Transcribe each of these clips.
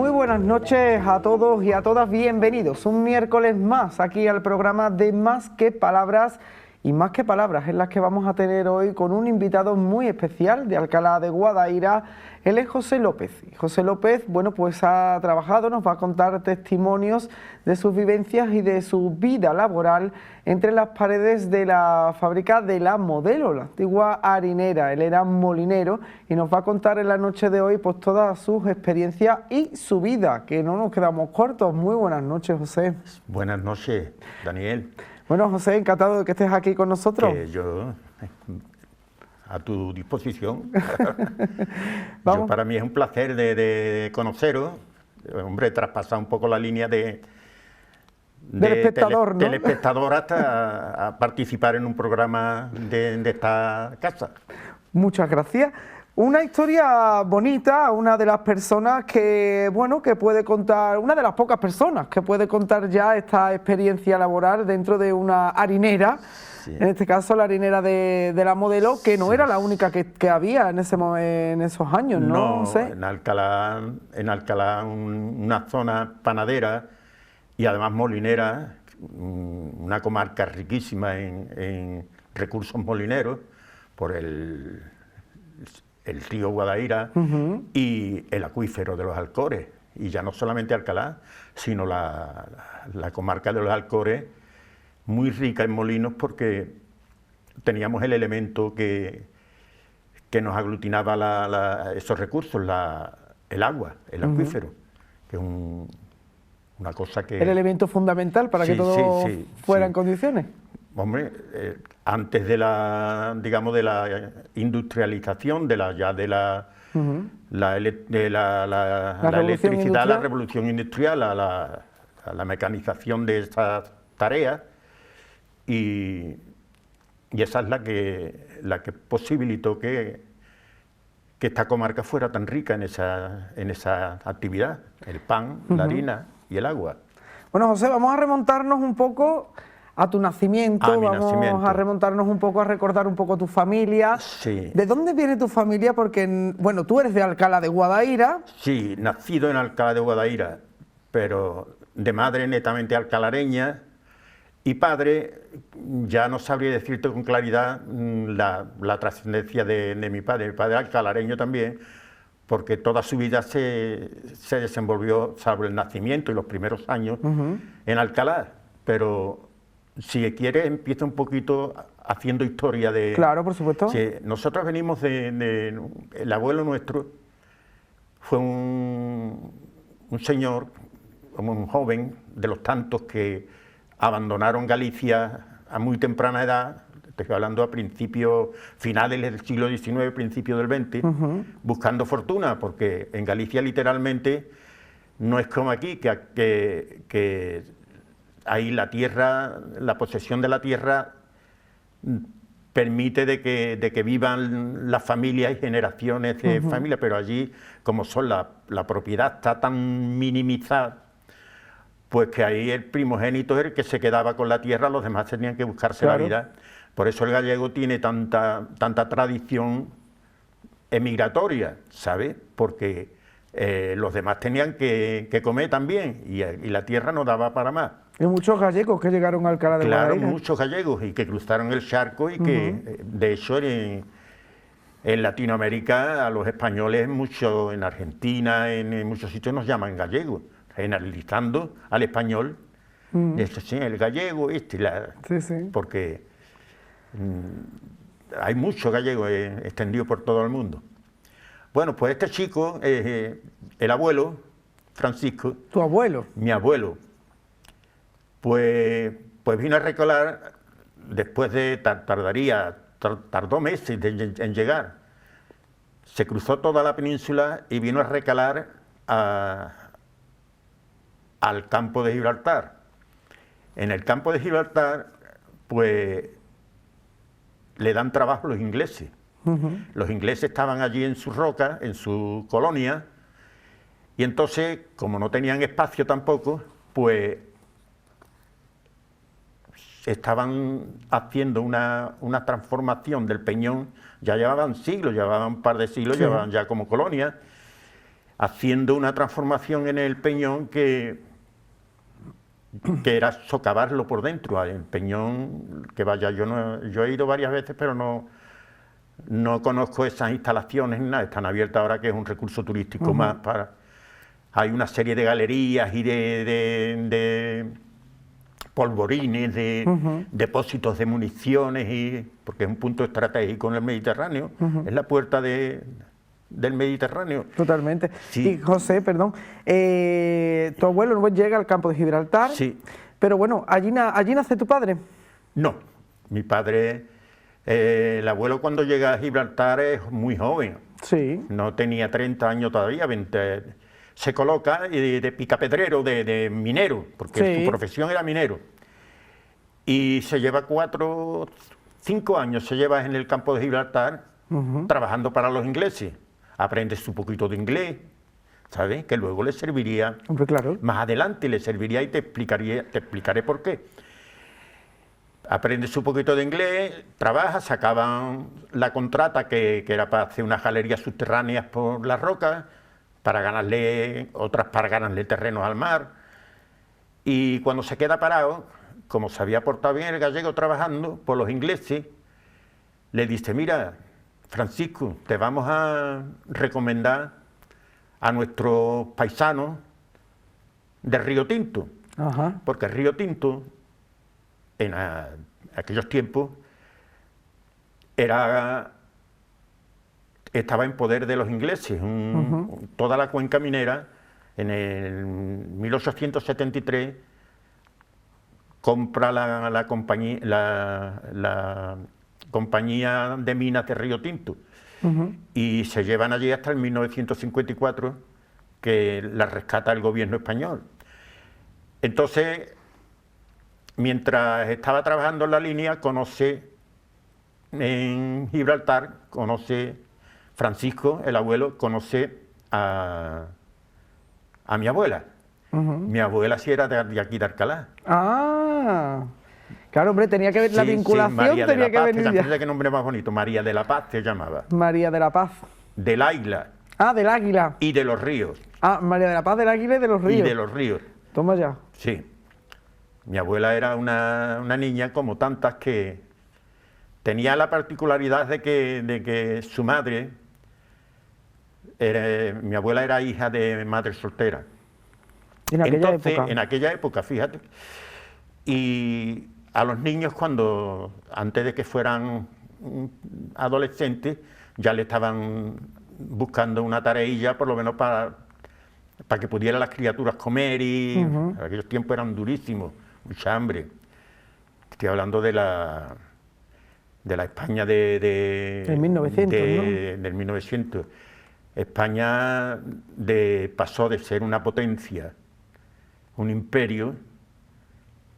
Muy buenas noches a todos y a todas, bienvenidos un miércoles más aquí al programa de Más que Palabras. Y más que palabras es las que vamos a tener hoy con un invitado muy especial de Alcalá de Guadaira. Él es José López. Y José López, bueno, pues ha trabajado, nos va a contar testimonios de sus vivencias y de su vida laboral entre las paredes de la fábrica de La Modelo, la antigua harinera. Él era molinero y nos va a contar en la noche de hoy pues todas sus experiencias y su vida, que no nos quedamos cortos. Muy buenas noches, José. Buenas noches, Daniel. Bueno, José, encantado de que estés aquí con nosotros. Yo, a tu disposición. Vamos. Para mí es un placer de conoceros. Hombre, traspasar un poco la línea del espectador, ¿no? telespectador hasta a participar en un programa de esta casa. Muchas gracias. Una historia bonita, una de las personas que, bueno, que puede contar, una de las pocas personas que puede contar ya esta experiencia laboral dentro de una harinera, sí. En este caso la harinera de La Modelo, que no era la única que había en esos años, ¿no? No, sé. en Alcalá una zona panadera y además molinera, una comarca riquísima en recursos molineros por el río Guadaira y el acuífero de los Alcores, y ya no solamente Alcalá, sino la comarca de los Alcores, muy rica en molinos porque teníamos el elemento que nos aglutinaba esos recursos, el agua, el acuífero, que es una cosa que... El elemento fundamental para que todo fuera en condiciones. Hombre, antes de la industrialización, de la electricidad, la revolución industrial, la mecanización de estas tareas, y esa es la que posibilitó que esta comarca fuera tan rica en esa actividad, el pan, la harina y el agua. Bueno, José, vamos a remontarnos un poco a tu nacimiento, vamos a remontarnos un poco, a recordar un poco tu familia. Sí. ¿De dónde viene tu familia? Porque, bueno, tú eres de Alcalá de Guadaira. Sí, nacido en Alcalá de Guadaira, pero de madre netamente alcalareña, y padre, ya no sabría decirte con claridad la trascendencia de mi padre alcalareño también, porque toda su vida se desenvolvió, salvo el nacimiento y los primeros años, en Alcalá, pero... Si quieres, empiezo un poquito haciendo historia de... Claro, por supuesto. Sí, nosotros venimos el abuelo nuestro fue un señor, como un joven, de los tantos que abandonaron Galicia a muy temprana edad, te estoy hablando a finales del siglo XIX, principios del XX, buscando fortuna, porque en Galicia literalmente no es como aquí, que ahí la tierra, la posesión de la tierra permite de que vivan las familias y generaciones de familias, pero allí, como la propiedad está tan minimizada, pues que ahí el primogénito es el que se quedaba con la tierra, los demás tenían que buscarse la vida. Por eso el gallego tiene tanta tradición emigratoria, ¿sabes? Porque los demás tenían que comer también y la tierra no daba para más. Hay muchos gallegos que llegaron a Alcalá de Guadaira. Claro, muchos gallegos y que cruzaron el charco y que, de hecho, en Latinoamérica a los españoles, en Argentina, en muchos sitios nos llaman gallegos, generalizando al español, el gallego, porque hay muchos gallegos extendidos por todo el mundo. Bueno, pues este chico, el abuelo, Francisco... ¿Tu abuelo? Mi abuelo. Pues vino a recolar, después de tardó meses en llegar. Se cruzó toda la península y vino a recalar al campo de Gibraltar. En el campo de Gibraltar, pues, le dan trabajo los ingleses. Los ingleses estaban allí en sus rocas, en su colonia, y entonces, como no tenían espacio tampoco, pues estaban haciendo una transformación del Peñón, ya llevaban siglos, llevaban un par de siglos, llevaban ya como colonia, haciendo una transformación en el Peñón que era socavarlo por dentro. El Peñón, que vaya, yo he ido varias veces, pero no conozco esas instalaciones ni nada. Están abiertas ahora, que es un recurso turístico más para... Hay una serie de galerías y de polvorines, de depósitos de municiones, porque es un punto estratégico en el Mediterráneo, es la puerta del Mediterráneo. Totalmente. Sí. Y José, perdón, tu abuelo llega al campo de Gibraltar, Sí. pero bueno, ¿allí nace tu padre? No, mi padre, el abuelo cuando llega a Gibraltar es muy joven, Sí. no tenía 30 años todavía, 20, se coloca de picapedrero, de minero, porque Sí. su profesión era minero, y se lleva 5 años se lleva en el campo de Gibraltar trabajando para los ingleses. Aprendes un poquito de inglés, ¿sabes? Que luego le serviría, Hombre, claro. más adelante le serviría, y te explicaré por qué. Aprendes un poquito de inglés, trabajas, sacaban la contrata que era para hacer unas galerías subterráneas por las rocas, otras para ganarle terrenos al mar, y cuando se queda parado, como se había portado bien el gallego trabajando por los ingleses, le dice: mira, Francisco, te vamos a recomendar a nuestros paisanos de Río Tinto, Ajá. porque Río Tinto en aquellos tiempos estaba en poder de los ingleses. Toda la cuenca minera, en el 1873, compra la compañía de minas de Río Tinto, y se llevan allí hasta el 1954, que la rescata el gobierno español. Entonces, mientras estaba trabajando en la línea, en Gibraltar, Francisco, el abuelo, conoce a mi abuela. Mi abuela sí era de aquí de Alcalá. Ah, claro, hombre, tenía que ver la Sí, vinculación, María de tenía la que Paz, venir ya. fíjate qué nombre más bonito, María de la Paz se llamaba. María de la Paz. Del Águila Ah, del Águila. y de los ríos. Ah, María de la Paz del Águila y de los ríos. Y de los ríos, Toma ya. sí. Mi abuela era una niña como tantas, que tenía la particularidad de que su madre, mi abuela era hija de madre soltera. En aquella Entonces, época. en aquella época, fíjate, y a los niños, antes de que fueran adolescentes, ya le estaban buscando una tareilla, por lo menos para que pudieran las criaturas comer, y en aquellos tiempos eran durísimos, mucha hambre. Estoy hablando de la España Del 1900, ¿no? del 1900. España pasó de ser una potencia, un imperio,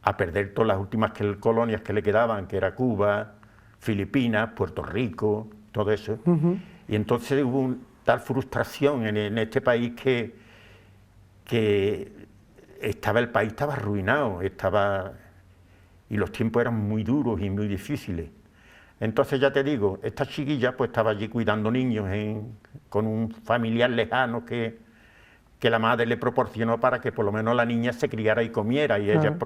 a perder todas las últimas colonias que le quedaban, que era Cuba, Filipinas, Puerto Rico, todo eso. Y entonces hubo tal frustración en este país que el país estaba arruinado, y los tiempos eran muy duros y muy difíciles. Entonces, ya te digo, esta chiquilla pues estaba allí cuidando niños con un familiar lejano que la madre le proporcionó para que por lo menos la niña se criara y comiera, y ella...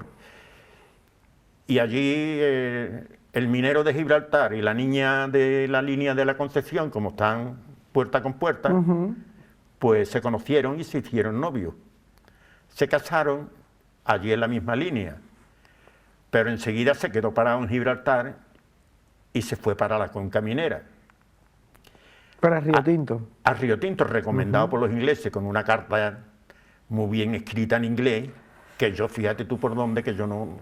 Y allí el minero de Gibraltar y la niña de la línea de la Concepción, como están puerta con puerta, pues se conocieron y se hicieron novios. Se casaron allí en la misma línea, pero enseguida se quedó parado en Gibraltar y se fue para la cuenca minera. Para Río Tinto. A Río Tinto, recomendado por los ingleses, con una carta muy bien escrita en inglés, que yo, fíjate tú por dónde, que yo no...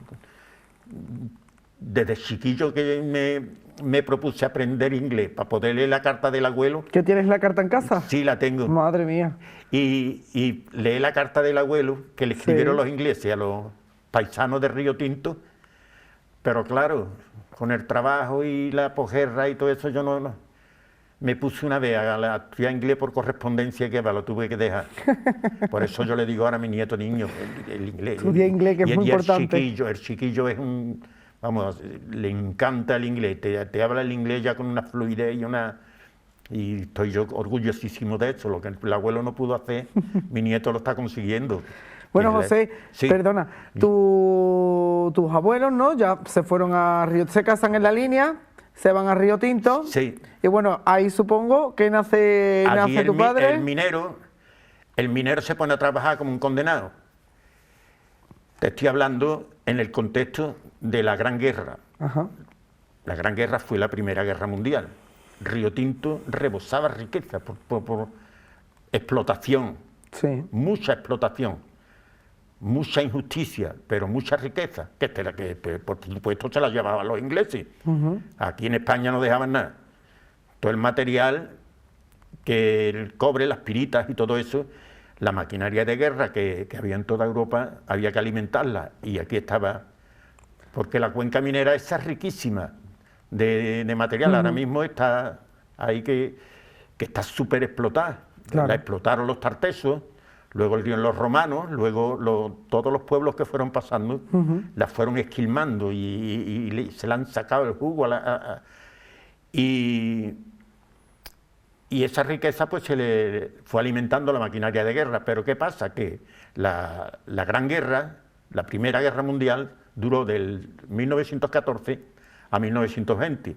Desde chiquillo que me propuse aprender inglés para poder leer la carta del abuelo. ¿Qué tienes la carta en casa? Sí, la tengo. Madre mía. Y leí la carta del abuelo que le escribieron los ingleses a los paisanos de Río Tinto, pero claro, con el trabajo y la posguerra y todo eso, yo no me puse una vez a estudiar inglés por correspondencia, que lo tuve que dejar. Por eso yo le digo ahora a mi nieto: niño, el inglés. Estudia inglés, que es muy importante. El chiquillo es le encanta el inglés, te habla el inglés ya con una fluidez y una Y estoy yo orgullosísimo de eso. Lo que el abuelo no pudo hacer, mi nieto lo está consiguiendo. Bueno, José, sí. Perdona, tus abuelos, ¿no? Ya se fueron a Río, se casan en la línea, se van a Río Tinto. Sí. Y bueno, ahí supongo que nace tu padre. El minero se pone a trabajar como un condenado. Te estoy hablando en el contexto de la Gran Guerra. Ajá. La Gran Guerra fue la Primera Guerra Mundial. Río Tinto rebosaba riqueza por explotación, sí. Mucha explotación, mucha injusticia, pero mucha riqueza, que por supuesto se la llevaban los ingleses. Aquí en España no dejaban nada. Todo el material, que el cobre, las piritas y todo eso, la maquinaria de guerra que había en toda Europa, había que alimentarla, y aquí estaba, porque la cuenca minera esa es riquísima de material. Ahora mismo está ahí que está súper explotada. Claro. La explotaron los tartesos, luego los romanos, luego todos los pueblos que fueron pasando, la fueron esquilmando y se le han sacado el jugo y esa riqueza pues se le fue alimentando la maquinaria de guerra. Pero ¿qué pasa? Que la Gran Guerra, la Primera Guerra Mundial, duró del 1914 a 1920.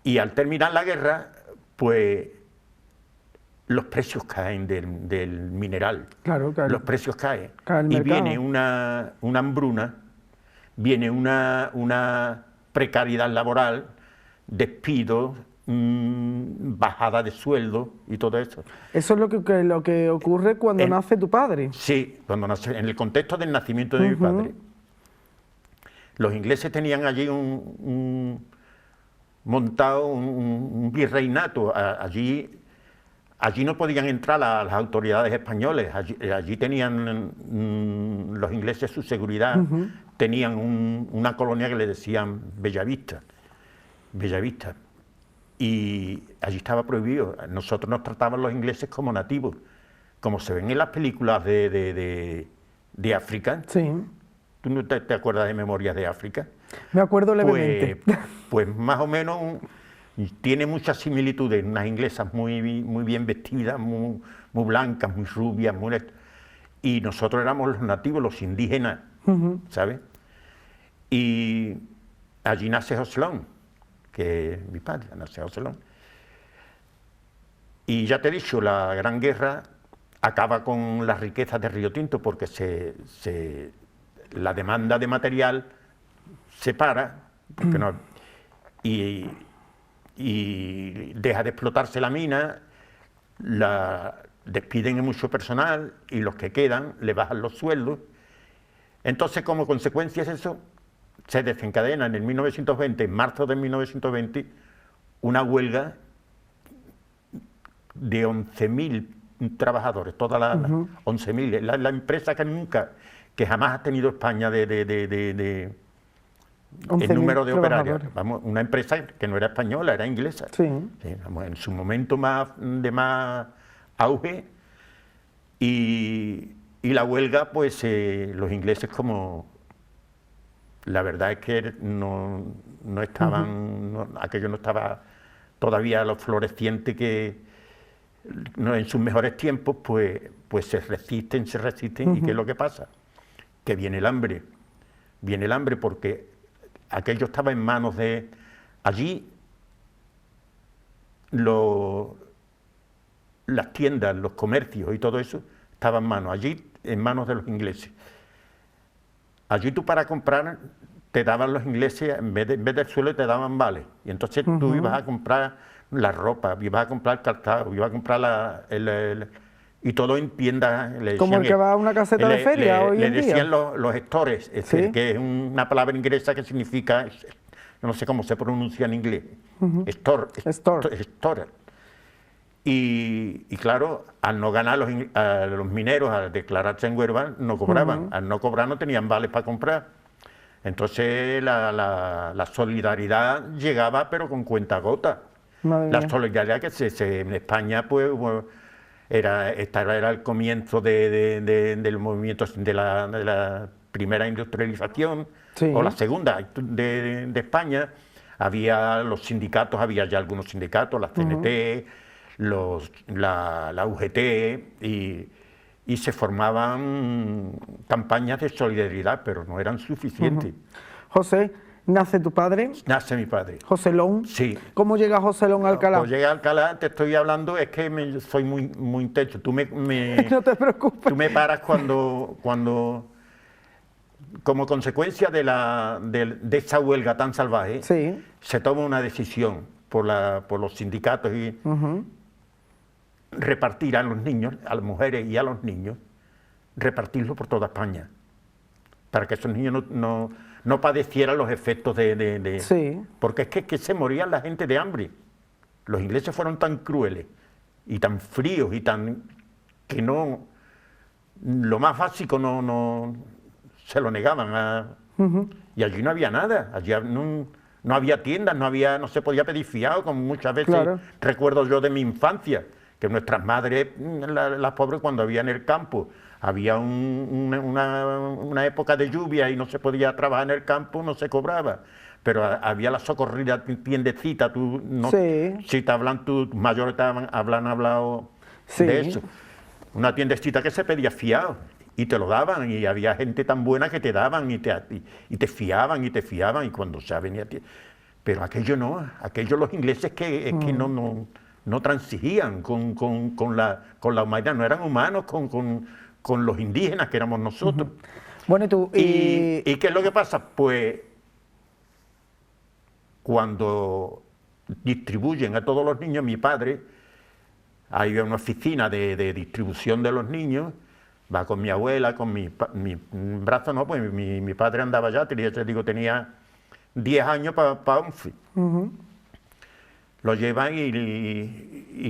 Y al terminar la guerra, pues los precios caen del mineral. Claro. Los precios caen. Y viene una hambruna, viene una precariedad laboral, despidos, bajada de sueldo y todo eso. Eso es lo que ocurre cuando nace tu padre. Sí, cuando nace, en el contexto del nacimiento de mi padre. Los ingleses tenían allí montado un virreinato. Allí no podían entrar las autoridades españoles. Allí tenían los ingleses su seguridad. Tenían una colonia que le decían Bellavista. Y allí estaba prohibido. Nosotros nos trataban los ingleses como nativos, como se ven en las películas de África. Sí. ¿Tú no te acuerdas de Memorias de África? Me acuerdo levemente. Pues más o menos tiene muchas similitudes. Unas inglesas muy bien vestidas, muy blancas, muy rubias, y nosotros éramos los nativos, los indígenas, ¿sabes? Y allí nace Joselón, que es mi padre, nace Joselón. Y ya te he dicho, la Gran Guerra acaba con las riquezas de Río Tinto, porque la demanda de material se para, porque y deja de explotarse la mina, despiden a mucho personal, y los que quedan le bajan los sueldos. Entonces, como consecuencia de eso, se desencadena en el 1920, en marzo de 1920, una huelga de 11.000 trabajadores, todas las 11.000, la empresa que jamás ha tenido España el número de operarios. Vamos, una empresa que no era española, era inglesa. Sí. Sí, vamos, en su momento de más auge, y la huelga, pues los ingleses, como la verdad es que no estaban, aquello no estaba todavía lo floreciente que en sus mejores tiempos, pues se resisten, ¿y qué es lo que pasa? Que viene el hambre porque aquello estaba en manos de... Allí las tiendas, los comercios y todo eso estaba en manos de los ingleses. Allí tú, para comprar, te daban los ingleses, en vez del suelo te daban vales, y entonces tú ibas a comprar la ropa, ibas a comprar el calzado, ibas a comprar y todo en tiendas. Como el que va a una caseta de feria hoy en día. Le decían los stores, es decir, que es una palabra inglesa que significa, no sé cómo se pronuncia en inglés, store. Y claro, al no ganar a los mineros, al declararse en huelga, no cobraban. Al no cobrar no tenían vales para comprar. Entonces la solidaridad llegaba, pero con cuentagotas. La solidaridad que en España, pues, era el comienzo del movimiento de la primera industrialización, o la segunda de España. Había los sindicatos, había ya algunos sindicatos, la CNT, la UGT, y se formaban campañas de solidaridad, pero no eran suficientes. José, ¿nace tu padre? Nace mi padre. José Lón. Sí. ¿Cómo llega José Lón a Alcalá? Pues llega a Alcalá, te estoy hablando, es que soy muy intenso. No te preocupes. Tú me paras cuando como consecuencia de esa huelga tan salvaje, sí, se toma una decisión por los sindicatos y repartir a los niños, a las mujeres y a los niños, repartirlo por toda España, para que esos niños no padecieran los efectos Sí. Porque es que se morían la gente de hambre. Los ingleses fueron tan crueles y tan fríos y que lo más básico no se lo negaban y allí no había nada, allí no había tiendas, no se podía pedir fiado, como muchas veces recuerdo yo de mi infancia, que nuestras madres, las pobres, cuando había en el campo, había una época de lluvia y no se podía trabajar en el campo, no se cobraba, pero había la socorrida tiendecita, si te hablan tus mayores han hablado de eso, una tiendecita que se pedía fiado. Y te lo daban, y había gente tan buena que te daban y te fiaban, y cuando ya venía... Pero aquello no, los ingleses que no transigían con la humanidad, no eran humanos con los indígenas que éramos nosotros. Bueno, ¿Y qué es lo que pasa? Pues cuando distribuyen a todos los niños, mi padre, hay una oficina de distribución de los niños, va con mi abuela, con mi brazo, no, pues mi padre andaba ya, tenía 10 años para 11. Lo llevan y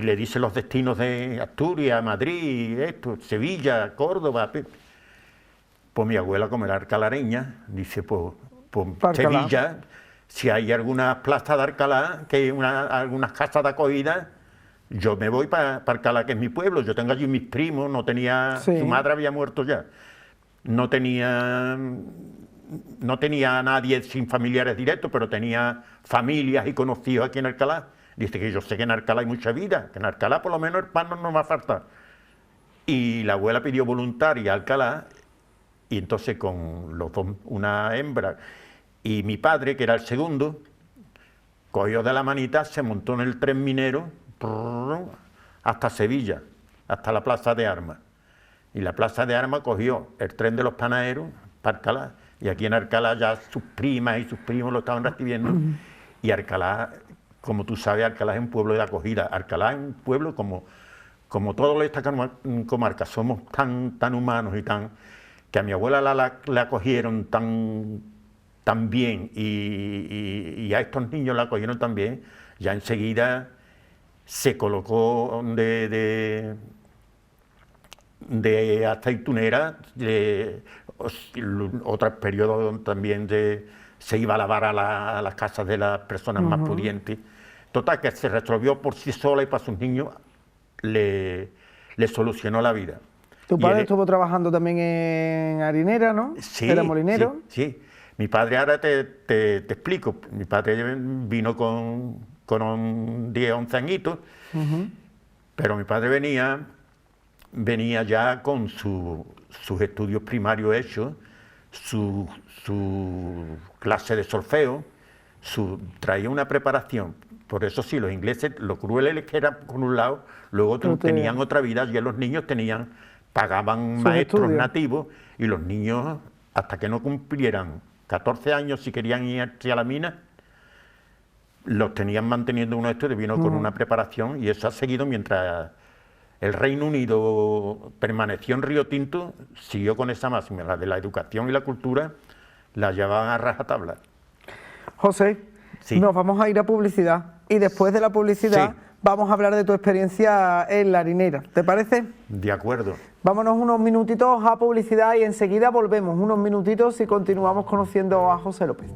le dicen los destinos de Asturias, Madrid, Sevilla, Córdoba. Pues mi abuela, como era alcalareña, dice, pues Sevilla, si hay algunas plazas de Alcalá, que hay algunas casas de acogida, yo me voy para Alcalá, que es mi pueblo. Yo tengo allí mis primos, su madre había muerto ya, no tenía a nadie sin familiares directos, pero tenía familias y conocidos aquí en Alcalá. Dice que yo sé que en Alcalá hay mucha vida, que en Alcalá por lo menos el pan no nos va a faltar. Y la abuela pidió voluntaria a Alcalá, y entonces con los dos, una hembra y mi padre, que era el segundo, cogió de la manita, se montó en el tren minero hasta Sevilla, hasta la Plaza de Armas. Y la Plaza de Armas cogió el tren de los panaderos para Alcalá, y aquí en Alcalá ya sus primas y sus primos lo estaban recibiendo. Y Alcalá, como tú sabes, Alcalá es un pueblo de acogida. Alcalá es un pueblo como todas estas comarcas, somos tan humanos y que a mi abuela la acogieron tan bien, y a estos niños la acogieron tan bien, ya enseguida se colocó de aceitunera, otro periodo también se iba a lavar a las casas de las personas más pudientes. Total, que se resolvió por sí sola, y para sus niños le solucionó la vida. Tu padre estuvo trabajando también en harinera, ¿no? Sí. ¿Era molinero? Sí. Mi padre, ahora te explico, mi padre vino con 10, 11 añitos, pero mi padre venía ya con sus estudios primarios hechos, su clase de solfeo, traía una preparación. Por eso sí, los ingleses, lo crueles que era por un lado, luego tenían otra vida, y los niños pagaban maestros nativos, y los niños, hasta que no cumplieran 14 años, si querían irse a la mina, los tenían manteniendo unos estudios, vino con una preparación, y eso ha seguido mientras el Reino Unido permaneció en Río Tinto, siguió con esa máxima, la de la educación y la cultura, la llevaban a rajatabla. José, nos vamos a ir a publicidad, y después de la publicidad vamos a hablar de tu experiencia en la harinera, ¿te parece? De acuerdo. Vámonos unos minutitos a publicidad y enseguida volvemos, unos minutitos, y continuamos conociendo a José López.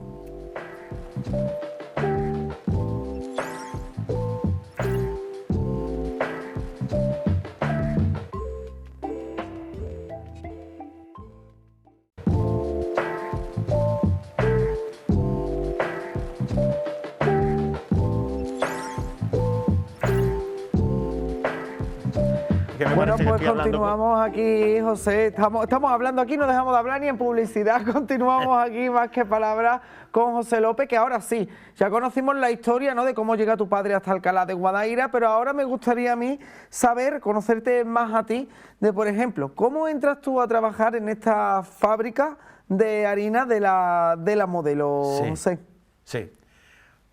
Bueno, parece que pues estoy hablando continuamos aquí, José. Estamos hablando aquí, no dejamos de hablar ni en publicidad. Continuamos aquí, más que palabras, con José López, que ahora sí, ya conocimos la historia, ¿no?, de cómo llega tu padre hasta Alcalá de Guadaira, pero ahora me gustaría a mí saber, conocerte más a ti, de, por ejemplo, ¿cómo entras tú a trabajar en esta fábrica de harina de la Modelo, Sí, José? sí.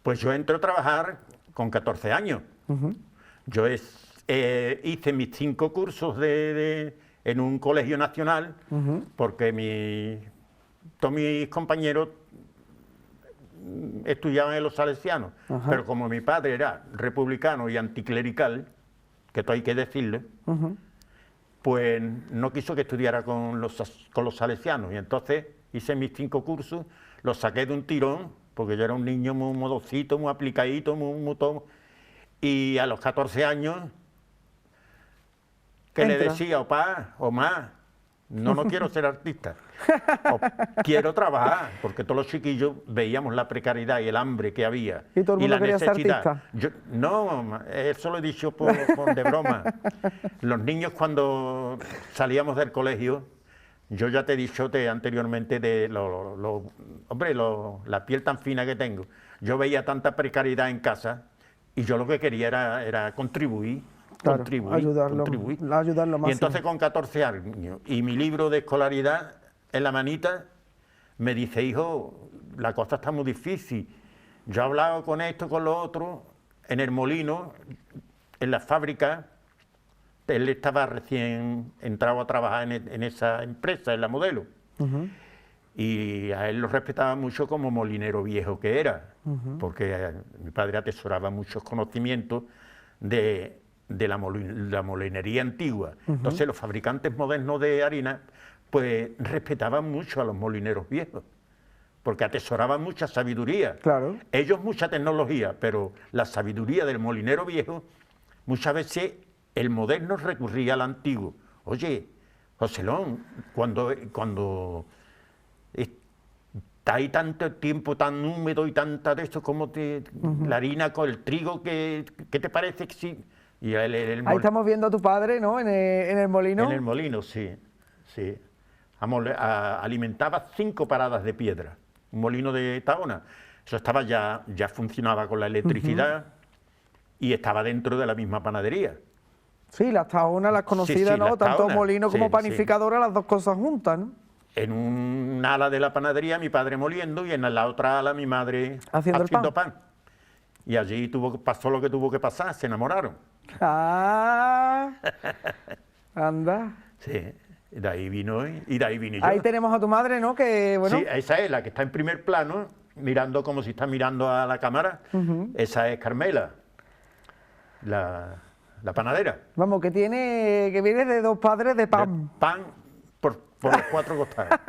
Pues yo entré a trabajar con 14 años. Yo hice mis 5 cursos en un colegio nacional, porque todos mis compañeros estudiaban en los salesianos, pero como mi padre era republicano y anticlerical, que esto hay que decirlo, pues no quiso que estudiara con los salesianos, y entonces hice mis 5 cursos, los saqué de un tirón, porque yo era un niño muy modosito, muy aplicadito, muy todo, y a los 14 años, que le decía, opá, Omar, no quiero ser artista, quiero trabajar, porque todos los chiquillos veíamos la precariedad y el hambre que había, ¿Y todo el mundo quería ser artista? No, eso lo he dicho por de broma. Los niños, cuando salíamos del colegio, yo ya te he dicho anteriormente de la piel tan fina que tengo. Yo veía tanta precariedad en casa y yo lo que quería era contribuir. Claro, contribuir. ayudarlo más. Y entonces con 14 años y mi libro de escolaridad en la manita, me dice, hijo, la cosa está muy difícil. Yo he hablado con esto, con lo otro, en el molino, en la fábrica. Él estaba recién entrado a trabajar en esa empresa, en la Modelo. Y a él lo respetaba mucho como molinero viejo que era, porque mi padre atesoraba muchos conocimientos de la molinería antigua. Entonces los fabricantes modernos de harina pues respetaban mucho a los molineros viejos, porque atesoraban mucha sabiduría. Claro. Ellos mucha tecnología, pero la sabiduría del molinero viejo, muchas veces el moderno recurría al antiguo. Oye, Joselón, cuando está ahí tanto tiempo tan húmedo y tanta de esto, como la harina con el trigo, ¿qué te parece que sí? Y ahí estamos viendo a tu padre, ¿no?, en el molino. En el molino, sí. Alimentaba 5 paradas de piedra, un molino de Tahona. Eso estaba ya funcionaba con la electricidad y estaba dentro de la misma panadería. Sí, las Tahonas, las conocidas, sí, ¿no? las Tanto Tahonas, molino como panificadora, las dos cosas juntas, ¿no? En un ala de la panadería mi padre moliendo y en la otra ala mi madre haciendo pan. Y allí pasó lo que tuvo que pasar, se enamoraron. Ah, anda. Sí, de ahí vino y de ahí vine yo. Ahí tenemos a tu madre, ¿no? Que, bueno. Sí, esa es la que está en primer plano, mirando como si está mirando a la cámara. Esa es Carmela, la panadera. Vamos, que viene de 2 padres de pan. De pan por los 4 costados.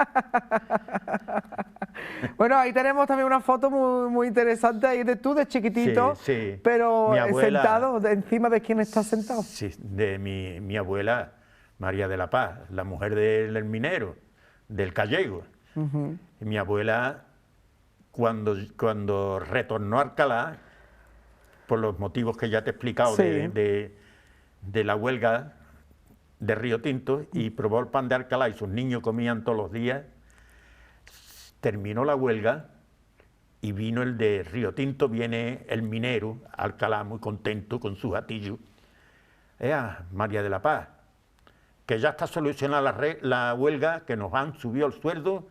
Bueno, ahí tenemos también una foto muy interesante ahí de tú, de chiquitito, sí. pero Mi abuela, sentado, encima de quién estás sentado. Sí, de mi abuela María de la Paz, la mujer del minero, del gallego. Y mi abuela, cuando retornó a Alcalá, por los motivos que ya te he explicado, de la huelga de Río Tinto, y probó el pan de Alcalá y sus niños comían todos los días, terminó la huelga y vino el de Río Tinto, viene el minero a Alcalá muy contento con su gatillo. María de la Paz, que ya está solucionada la huelga, que nos han subido el sueldo,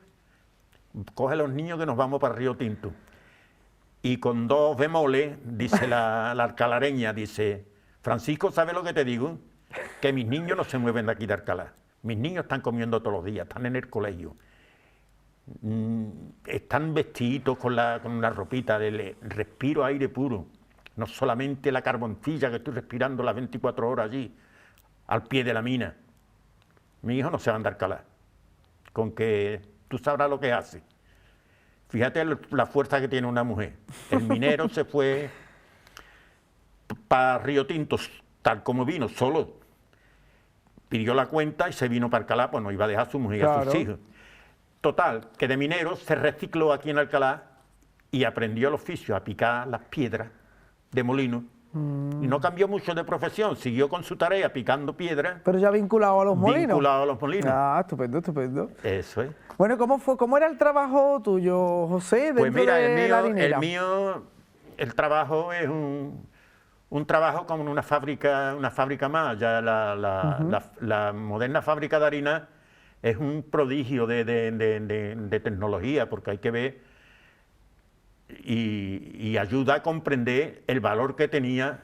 coge a los niños que nos vamos para Río Tinto. Y con 2 bemoles, dice la alcalareña, dice, Francisco, ¿sabes lo que te digo? Que mis niños no se mueven de aquí de Alcalá. Mis niños están comiendo todos los días, están en el colegio. Están vestiditos con la ropita, respiro aire puro. No solamente la carboncilla que estoy respirando las 24 horas allí, al pie de la mina. Mi hijo no se va a andar Alcalá, con que tú sabrás lo que hace. Fíjate la fuerza que tiene una mujer. El minero se fue para Río Tinto, tal como vino, solo. Pidió la cuenta y se vino para Alcalá, pues no iba a dejar a su mujer y a sus hijos. Total, que de minero se recicló aquí en Alcalá y aprendió el oficio, a picar las piedras de molino Y no cambió mucho de profesión, siguió con su tarea picando piedra. Pero ya vinculado a los molinos. Vinculado a los molinos. Ah, estupendo, estupendo. Eso es. Bueno, ¿cómo era el trabajo tuyo, José, dentro Pues mira, de la harinera? el trabajo es un trabajo como en una fábrica más. Ya la moderna fábrica de harina es un prodigio de tecnología, porque hay que ver y ayuda a comprender el valor que tenía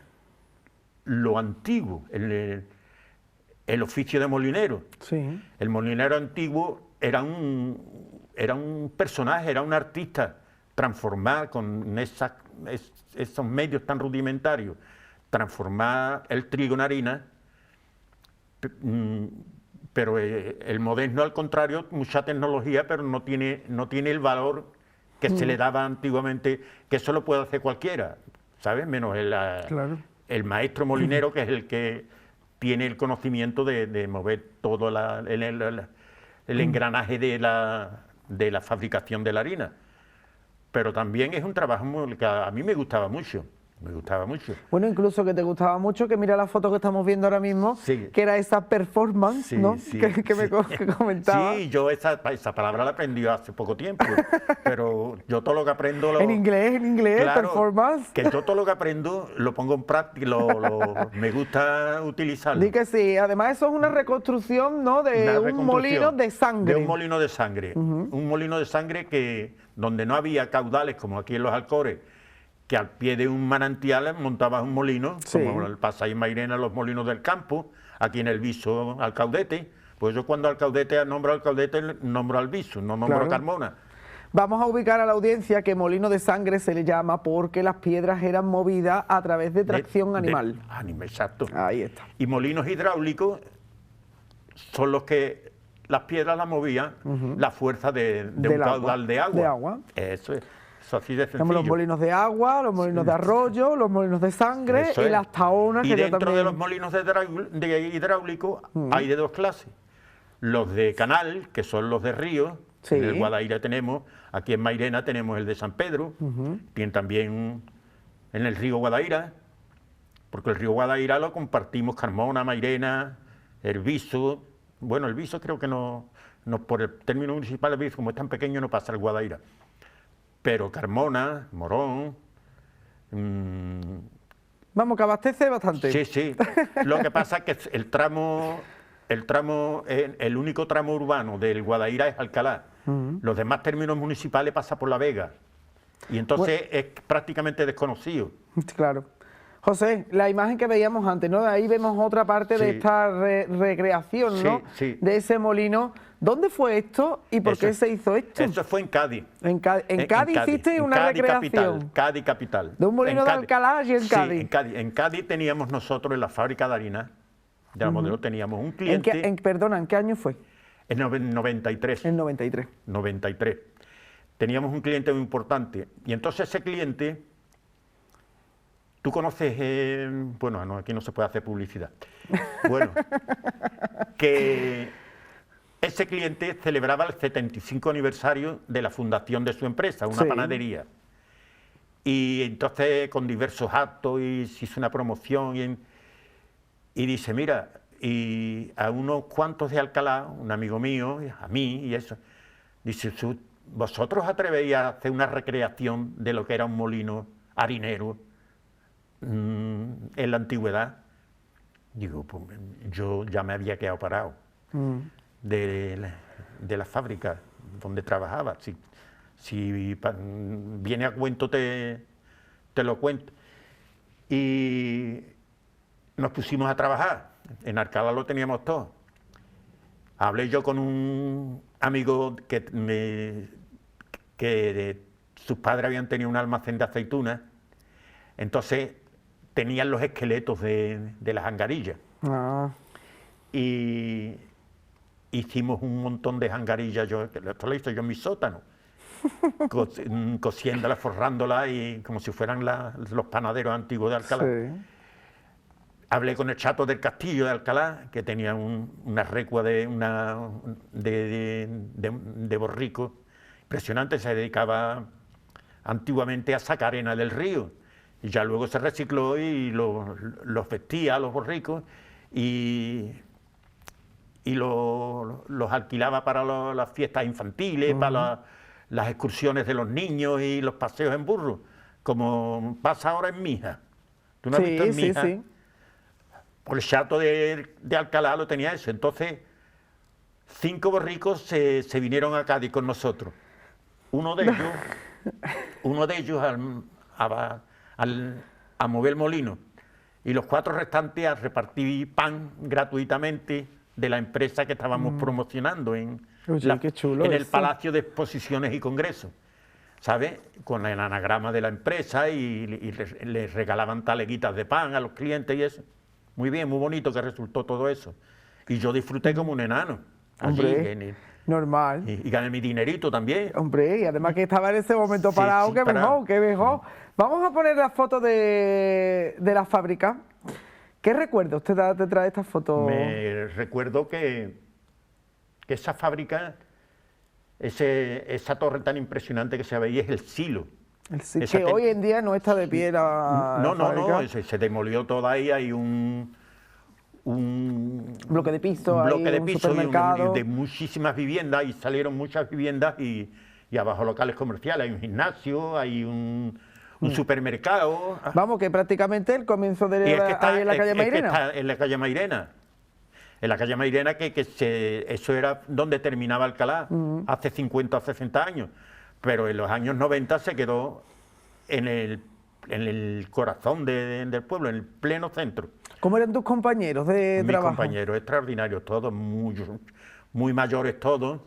lo antiguo, el oficio de molinero. Sí. El molinero antiguo era un personaje, era un artista. Transformar con esos medios tan rudimentarios, transformar el trigo en harina, pero el moderno, al contrario, mucha tecnología, pero no tiene el valor que se le daba antiguamente, que eso lo puede hacer cualquiera, ¿sabes? Menos Claro. el maestro molinero, que es el que tiene el conocimiento de mover todo el engranaje de la fabricación de la harina. Pero también es un trabajo que a mí me gustaba mucho. Bueno, incluso que te gustaba mucho, que mira la foto que estamos viendo ahora mismo, Sí. que era esa performance, Sí, ¿no? sí, que me comentaba. Sí, yo esa palabra la aprendí hace poco tiempo, pero yo todo lo que aprendo... En inglés, Claro, performance. que yo todo lo que aprendo lo pongo en práctica, me gusta utilizarlo. Di que sí, además eso es una reconstrucción, ¿no? De un molino de sangre. De un molino de sangre. Un molino de sangre donde no había caudales, como aquí en los Alcores, que al pie de un manantial montabas un molino, Sí. como pasa ahí en Mairena, los molinos del campo, aquí en el Viso, Alcaudete. Pues yo cuando nombro al Alcaudete, nombro al Viso, no nombro Claro. a Carmona. Vamos a ubicar a la audiencia que molino de sangre se le llama porque las piedras eran movidas a través de tracción animal. Exacto. Ahí está. Y molinos hidráulicos son los que las piedras las movían la fuerza de un Del agua. caudal de agua. De agua. Eso es. Eso así de Tenemos los sencillo. molinos de agua, los molinos de arroyo, los molinos de sangre Eso y es. las taonas. Y que yo dentro también... de los molinos de hidráulicos hay de dos clases. Los de canal, que son los de río. Sí. En el Guadaira tenemos, aquí en Mairena tenemos el de San Pedro. Tienen también en el río Guadaira, porque el río Guadaira lo compartimos Carmona, Mairena, el Viso. Bueno, el Viso creo que no por el término municipal, el Viso, como es tan pequeño, no pasa el Guadaira. Pero Carmona, Morón... Vamos, que abastece bastante. Sí, sí. Lo que pasa es que el único tramo urbano del Guadaira es Alcalá. Los demás términos municipales pasan por La Vega. Y entonces es prácticamente desconocido. Claro. José, la imagen que veíamos antes, ¿no? Ahí vemos otra parte de Sí. esta recreación, ¿no? Sí, sí. De ese molino. ¿Dónde fue esto y por qué se hizo esto? Eso fue en Cádiz. En Cádiz hiciste una recreación. Cádiz capital. De un molino de Alcalá y en Cádiz. Sí, en Cádiz teníamos nosotros en la fábrica de harina de la Modelo, teníamos un cliente... Perdona, ¿en qué año fue? En 93. En 93. 93. Teníamos un cliente muy importante. Y entonces ese cliente... Tú conoces... bueno, no, aquí no se puede hacer publicidad. Bueno, que ese cliente celebraba el 75 aniversario de la fundación de su empresa, una Sí. panadería. Y entonces con diversos actos y se hizo una promoción y dice, mira, y a unos cuantos de Alcalá, un amigo mío, a mí y eso, dice, ¿vosotros atrevéis a hacer una recreación de lo que era un molino harinero en la antigüedad? Digo, pues yo ya me había quedado parado de la fábrica donde trabajaba. Si viene a cuento, te lo cuento. Y nos pusimos a trabajar. En Alcalá lo teníamos todo. Hablé yo con un amigo que sus padres habían tenido un almacén de aceitunas. Entonces tenían los esqueletos de las angarillas. Ah. Y hicimos un montón de jangarillas. Esto lo hice yo en mi sótano. Cosiéndolas, forrándolas, y como si fueran los panaderos antiguos de Alcalá. Sí. Hablé con el chato del castillo de Alcalá, que tenía una recua de borrico impresionante. Se dedicaba antiguamente a sacar arena del río. Y ya luego se recicló y los vestía a los borricos y los alquilaba para las fiestas infantiles, para las excursiones de los niños y los paseos en burro, como pasa ahora en Mija. ¿Tú no has visto en Mija? Sí. Por el Chato de Alcalá lo tenía eso. Entonces, 5 borricos se vinieron a Cádiz con nosotros. Uno de ellos a mover el molino y los 4 restantes a repartir pan gratuitamente de la empresa que estábamos promocionando en el Palacio de Exposiciones y Congresos, ¿sabes? Con el anagrama de la empresa y les regalaban taleguitas de pan a los clientes y eso. Muy bien, muy bonito que resultó todo eso. Y yo disfruté como un enano. Hombre, normal. Y gané mi dinerito también. Hombre, y además que estaba en ese momento parado, sí, que parado. mejor, que mejor. Vamos a poner la foto de la fábrica. ¿Qué recuerdos te trae esta foto? Me recuerdo que esa fábrica, esa torre tan impresionante que se veía es el silo. Que hoy en día no está de pie la fábrica. No, se demolió toda ahí, hay un bloque de piso, un supermercado. De muchísimas viviendas, y salieron muchas viviendas y abajo locales comerciales, hay un gimnasio, hay un supermercado. Vamos, que prácticamente el comienzo de ahí en la calle Mairena. Está en la calle Mairena. En la calle Mairena, eso era donde terminaba Alcalá, hace 50 o 60 años. Pero en los años 90 se quedó en el corazón del pueblo, en el pleno centro. ¿Cómo eran tus compañeros de trabajo? Mis compañeros extraordinarios, todos, muy mayores todos,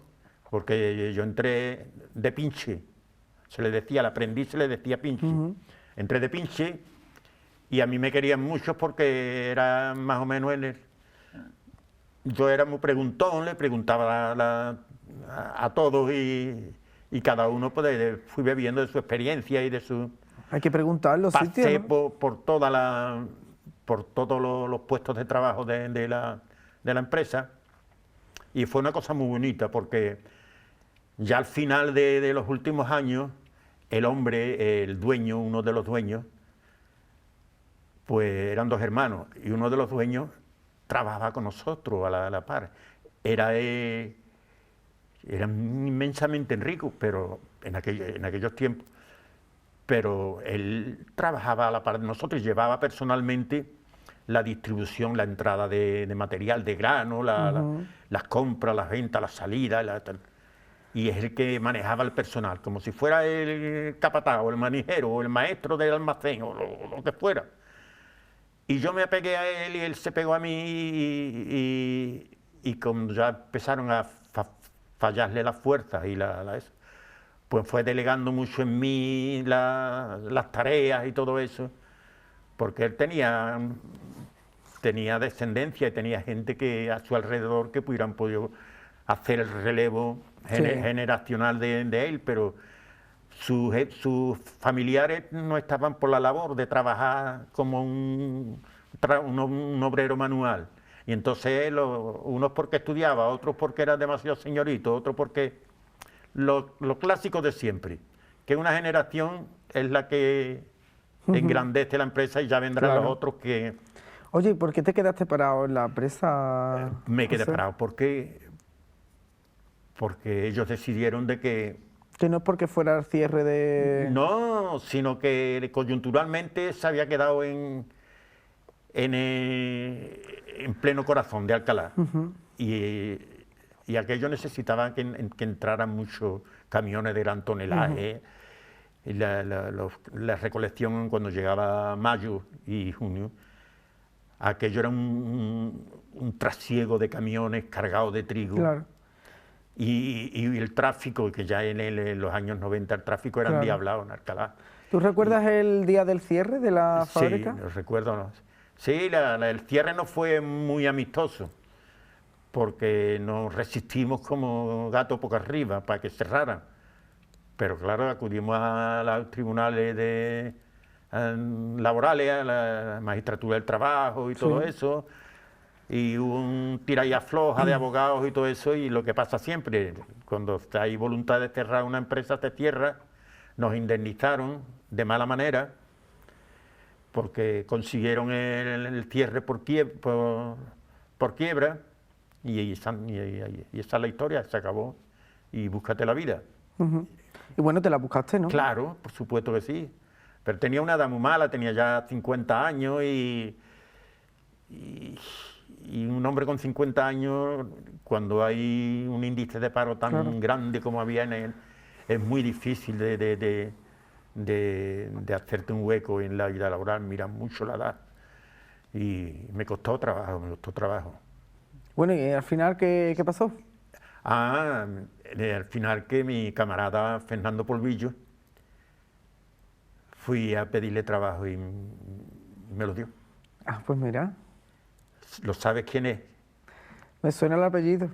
porque yo entré de pinche, al aprendiz se le decía pinche. Entré de pinche y a mí me querían muchos porque era más o menos yo era muy preguntón, le preguntaba a todos y cada uno pues, fui bebiendo de su experiencia y de su... Hay que preguntarlo, pasé por todos los puestos de trabajo de la empresa, y fue una cosa muy bonita porque ya al final de los últimos años el hombre, el dueño, uno de los dueños, pues eran 2 hermanos y uno de los dueños trabajaba con nosotros a la par. Eran inmensamente ricos, pero en aquellos tiempos. Pero él trabajaba a la par de nosotros y llevaba personalmente la distribución, la entrada de material, de grano, las compras, las ventas, las salidas, y es el que manejaba el personal, como si fuera el capataz, o el manijero, o el maestro del almacén, o lo que fuera. Y yo me apegué a él y él se pegó a mí y cuando ya empezaron a fallarle las fuerzas y eso, pues fue delegando mucho en mí las tareas y todo eso, porque él tenía descendencia y tenía gente que a su alrededor que hubieran podido hacer el relevo generacional de él, pero sus familiares no estaban por la labor de trabajar como un obrero manual. Y entonces unos porque estudiaba, otros porque era demasiado señorito, otros porque... Lo clásico de siempre, que una generación es la que engrandece la empresa y ya vendrán los otros que... Oye, ¿y por qué te quedaste parado en la empresa? Me quedé parado porque ellos decidieron de que... Que no es porque fuera el cierre de... No, sino que coyunturalmente se había quedado en pleno corazón de Alcalá. Y aquello necesitaban que entraran muchos camiones de gran tonelaje. Y la recolección cuando llegaba mayo y junio, aquello era un trasiego de camiones cargados de trigo. Claro. Y el tráfico, que ya en los años 90 el tráfico era endiablado en Alcalá. ¿Tú recuerdas el día del cierre de la fábrica? Sí, lo recuerdo. ¿No? Sí, el cierre no fue muy amistoso, porque nos resistimos como gato boca arriba para que cerraran. Pero claro, acudimos a los tribunales laborales, a la magistratura del trabajo y todo eso, y hubo un tira y afloja de abogados y todo eso, y lo que pasa siempre, cuando hay voluntad de cerrar una empresa, te cierra. Nos indemnizaron de mala manera, porque consiguieron el cierre por quiebra y esa es la historia, se acabó y búscate la vida. Y bueno, te la buscaste, ¿no? Claro, por supuesto que sí, pero tenía una edad muy mala, tenía ya 50 años y un hombre con 50 años, cuando hay un índice de paro tan grande como había en él, es muy difícil de hacerte un hueco en la vida laboral, mira mucho la edad. Y me costó trabajo. Bueno, ¿y al final qué pasó? Al final que mi camarada Fernando Polvillo, fui a pedirle trabajo y me lo dio. Ah, pues mira. ¿Lo sabes quién es? Me suena el apellido.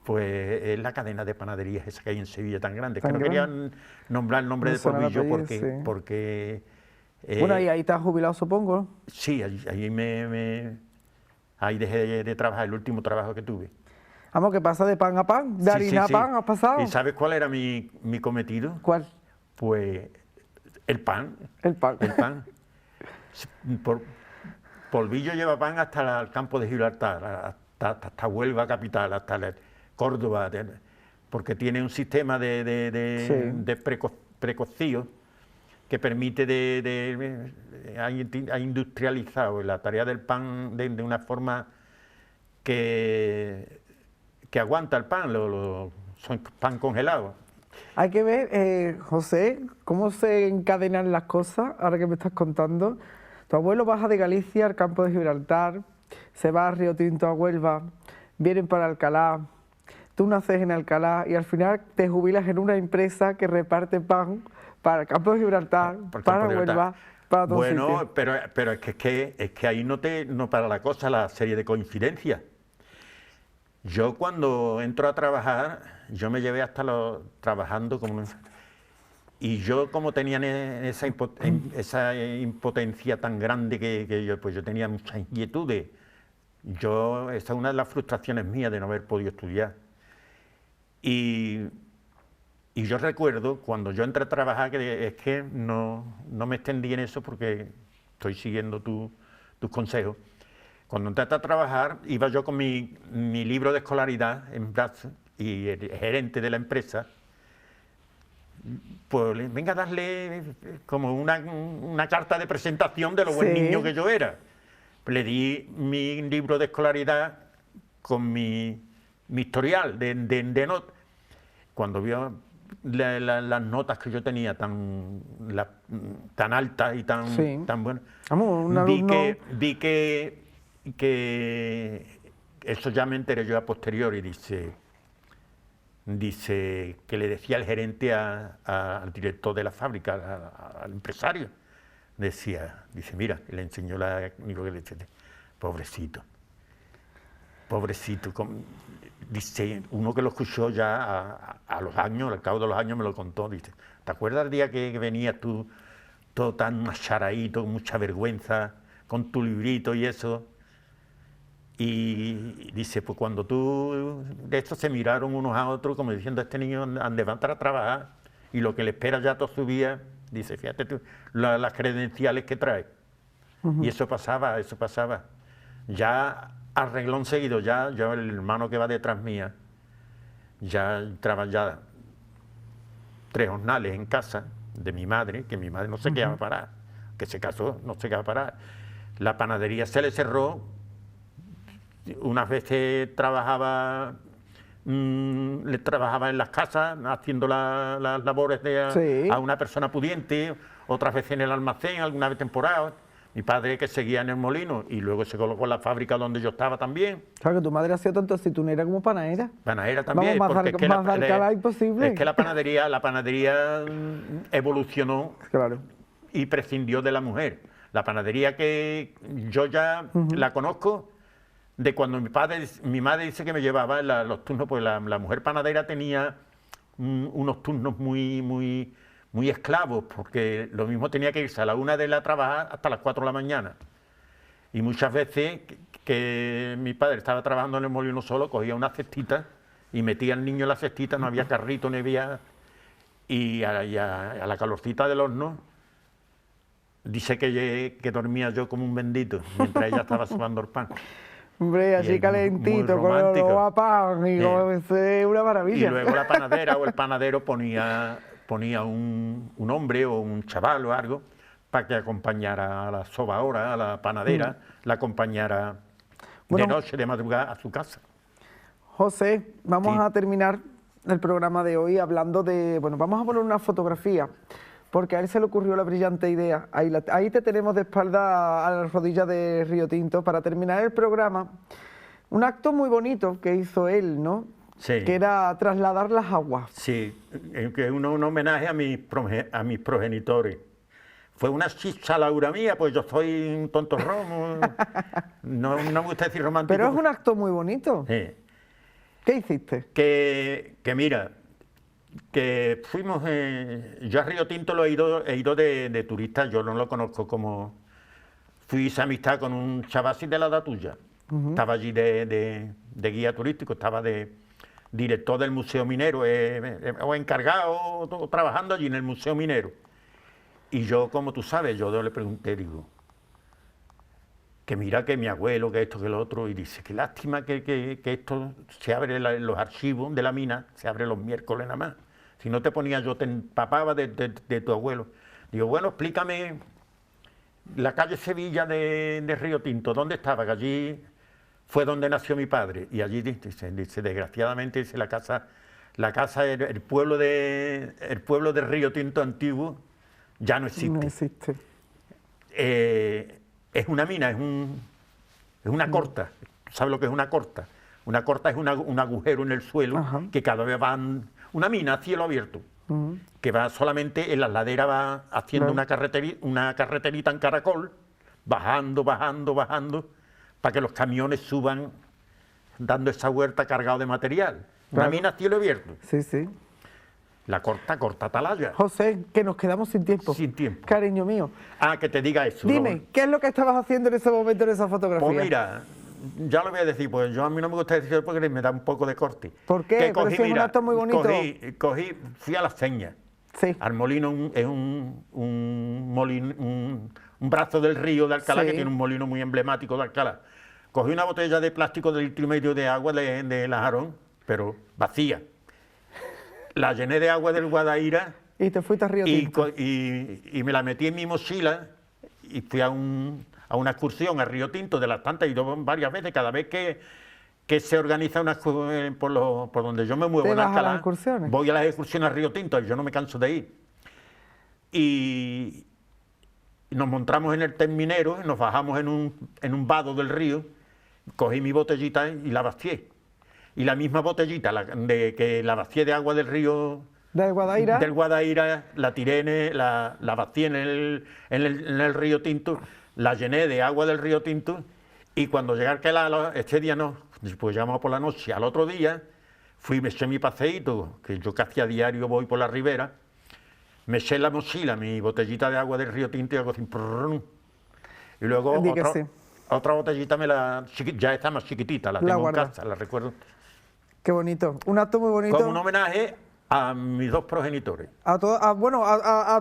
Pues es la cadena de panaderías esa que hay en Sevilla tan grande. ¿Tan que no grande? quería nombrar el nombre Me de suena el Polvillo apellido, porque bueno, y ahí te has jubilado, supongo, ¿no? sí, ahí dejé de trabajar, el último trabajo que tuve. Vamos, que pasa de pan a pan, de harina a pan, has pasado. ¿Y sabes cuál era mi cometido? ¿Cuál? Pues el pan. El pan. El pan. Polvillo lleva pan hasta el campo de Gibraltar, hasta Huelva capital, hasta Córdoba, porque tiene un sistema de precocción que permite ha industrializado la tarea del pan de una forma que aguanta el pan, son pan congelado. Hay que ver, José, cómo se encadenan las cosas, ahora que me estás contando. Tu abuelo baja de Galicia al campo de Gibraltar, se va a Río Tinto a Huelva, vienen para Alcalá, tú naces en Alcalá y al final te jubilas en una empresa que reparte pan para el campo de Gibraltar, para Huelva, para todo sitio. Bueno, pero es que ahí no para la cosa, la serie de coincidencias. Yo cuando entro a trabajar, yo me llevé hasta trabajando como y yo como tenía esa impotencia tan grande que yo tenía muchas inquietudes. Esa es una de las frustraciones mías de no haber podido estudiar. Y yo recuerdo cuando yo entré a trabajar que es que no me extendí en eso porque estoy siguiendo tus consejos. Cuando entré a trabajar, iba yo con mi libro de escolaridad en brazos y el gerente de la empresa, pues venga a darle como una carta de presentación de lo buen niño que yo era. Le di mi libro de escolaridad con mi historial de notas. Cuando vio las notas que yo tenía tan altas y tan buenas, vi que eso ya me enteré yo a posteriori, dice que le decía el gerente al director de la fábrica, al empresario, dice, mira, le enseñó lo que le dice, pobrecito, dice, uno que lo escuchó ya a los años, al cabo de los años me lo contó, dice, ¿te acuerdas el día que venías tú todo tan acharaíto, con mucha vergüenza, con tu librito y eso? Y dice, pues cuando de estos se miraron unos a otros como diciendo, este niño han de levantar a trabajar y lo que le espera ya toda su vida, dice, fíjate tú, las credenciales que trae. Y eso pasaba. Ya a renglón seguido, yo el hermano que va detrás mía, ya entraban ya 3 jornales en casa de mi madre, que mi madre no se quedaba parada, que se casó, no se quedaba parada. La panadería se le cerró. Unas veces trabajaba en las casas haciendo las labores a una persona pudiente, otras veces en el almacén, alguna vez temporada. Mi padre que seguía en el molino y luego se colocó en la fábrica donde yo estaba también. Claro, que tu madre ha sido tanto aceitunera como panadera. Panadera también, vamos, porque más de Alcalá imposible. Es que la panadería evolucionó y prescindió de la mujer. La panadería que yo ya la conozco de cuando mi madre dice que me llevaba los turnos, pues la mujer panadera tenía unos turnos muy esclavos, porque lo mismo tenía que irse a la 1 de la trabajar hasta las 4 de la mañana. Y muchas veces que mi padre estaba trabajando en el molino solo, cogía una cestita y metía al niño en la cestita, no había carrito, ni había... Y a la calorcita del horno, dice que dormía yo como un bendito mientras ella estaba sobando el pan. Hombre, Y así es calentito, muy con el romántico. olor a pan, y como es una Y maravilla. luego la panadera o el panadero ponía un hombre o un chaval o algo para que acompañara a la sobadora, a la panadera, la acompañara Bueno, de noche, de madrugada a su casa. José, vamos Sí. a terminar el programa de hoy hablando de... Bueno, vamos a poner una fotografía, porque a él se le ocurrió la brillante idea. Ahí te tenemos de espalda a la rodilla de Río Tinto para terminar el programa. Un acto muy bonito que hizo él, ¿no? Sí. Que era trasladar las aguas. Sí, que un homenaje a mis progenitores. Fue una chichalaura mía, pues yo soy un tontorrón, no me gusta decir romántico. Pero es un acto muy bonito. Sí. ¿Qué hiciste? Que mira, que fuimos, yo a Río Tinto he ido de turista, yo no lo conozco como... Fui hice amistad con un chaval de la edad tuya, estaba allí de guía turístico, estaba de director del Museo Minero, o encargado, o trabajando allí en el Museo Minero. Y yo, como tú sabes, yo le pregunté, digo, que mira que mi abuelo, que esto, que lo otro, y dice, qué lástima que esto se abre en los archivos de la mina, se abre los miércoles nada más. Si no te ponía yo, te empapaba de tu abuelo. Digo, bueno, explícame la calle Sevilla de Río Tinto, ¿dónde estaba? Que allí fue donde nació mi padre. Y allí dice desgraciadamente, dice, la casa, el pueblo de Río Tinto antiguo ya no existe. No existe. Es una mina, es una corta. ¿Sabes lo que es una corta? Una corta es un agujero en el suelo. Ajá. Que cada vez van... Una mina a cielo abierto, que va solamente en las laderas, va haciendo Claro. una carreterita en caracol, bajando, para que los camiones suban dando esa huerta cargado de material. Una Claro. mina a cielo abierto. Sí, sí. La corta atalaya. José, que nos quedamos sin tiempo. Sin tiempo. Cariño mío. Ah, que te diga eso. Dime, ¿no? ¿qué es lo que estabas haciendo en ese momento en esa fotografía? Pues mira, ya lo voy a decir, pues yo a mí no me gusta decir porque me da un poco de corte. ¿Por qué? Que Pero si es un acto muy bonito. Fui a las Señas. Sí. Al molino es un brazo del río de Alcalá, Sí. que tiene un molino muy emblemático de Alcalá. Cogí una botella de plástico de 1,5 litros de agua de la Jarón, pero vacía. La llené de agua del Guadaíra Y te fuiste a Río y Tinto. me la metí en mi mochila y fui a una excursión a Río Tinto de las tantas, he ido varias veces, cada vez que se organiza una excursión por donde yo me muevo ¿Te en vas a las Alcalá, excursiones? voy a las excursiones a Río Tinto y yo no me canso de ir. Y nos montamos en el terminero, nos bajamos en un vado del río, cogí mi botellita y la vacié. Y la misma botellita que la vacié de agua del río ¿Del Guadaíra? del Guadaíra, la tiré, la vacié en el Río Tinto, la llené de agua del Río Tinto, y cuando llegué a Alcalá, este día no, pues llegamos por la noche, al otro día me eché mi paseíto, que yo casi a diario voy por la ribera, me eché en la mochila mi botellita de agua del Río Tinto y hago así, y luego Di que sí. otra botellita ya está más chiquitita, la La tengo en guarda. casa, la recuerdo, Qué bonito. Un acto muy bonito. como un homenaje a mis dos progenitores. A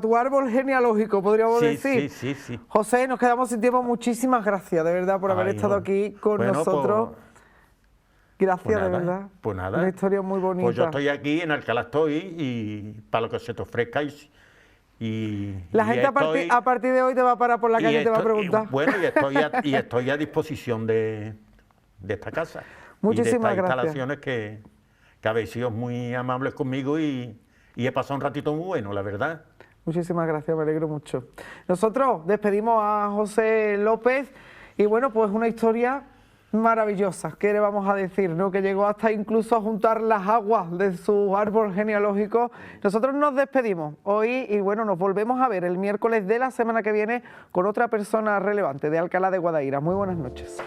tu árbol genealógico, podríamos Sí, decir. sí. José, nos quedamos sin tiempo. Muchísimas gracias, de verdad, por haber Ay, estado no. aquí con Bueno, nosotros. Gracias, Pues de nada, verdad. pues nada. Una historia muy bonita. Pues yo estoy aquí, en Alcalá estoy, y para lo que se te ofrezca. La gente a partir de hoy te va a parar por la calle y te va a preguntar. Y estoy a disposición de esta casa. Muchísimas y de estas gracias. instalaciones que habéis sido muy amables conmigo y he pasado un ratito muy bueno, la verdad. Muchísimas gracias, me alegro mucho. Nosotros despedimos a José López y bueno, pues una historia maravillosa, ¿qué le vamos a decir? ¿No? Que llegó hasta incluso a juntar las aguas de su árbol genealógico. Nosotros nos despedimos hoy y bueno, nos volvemos a ver el miércoles de la semana que viene con otra persona relevante de Alcalá de Guadaíra. Muy buenas noches.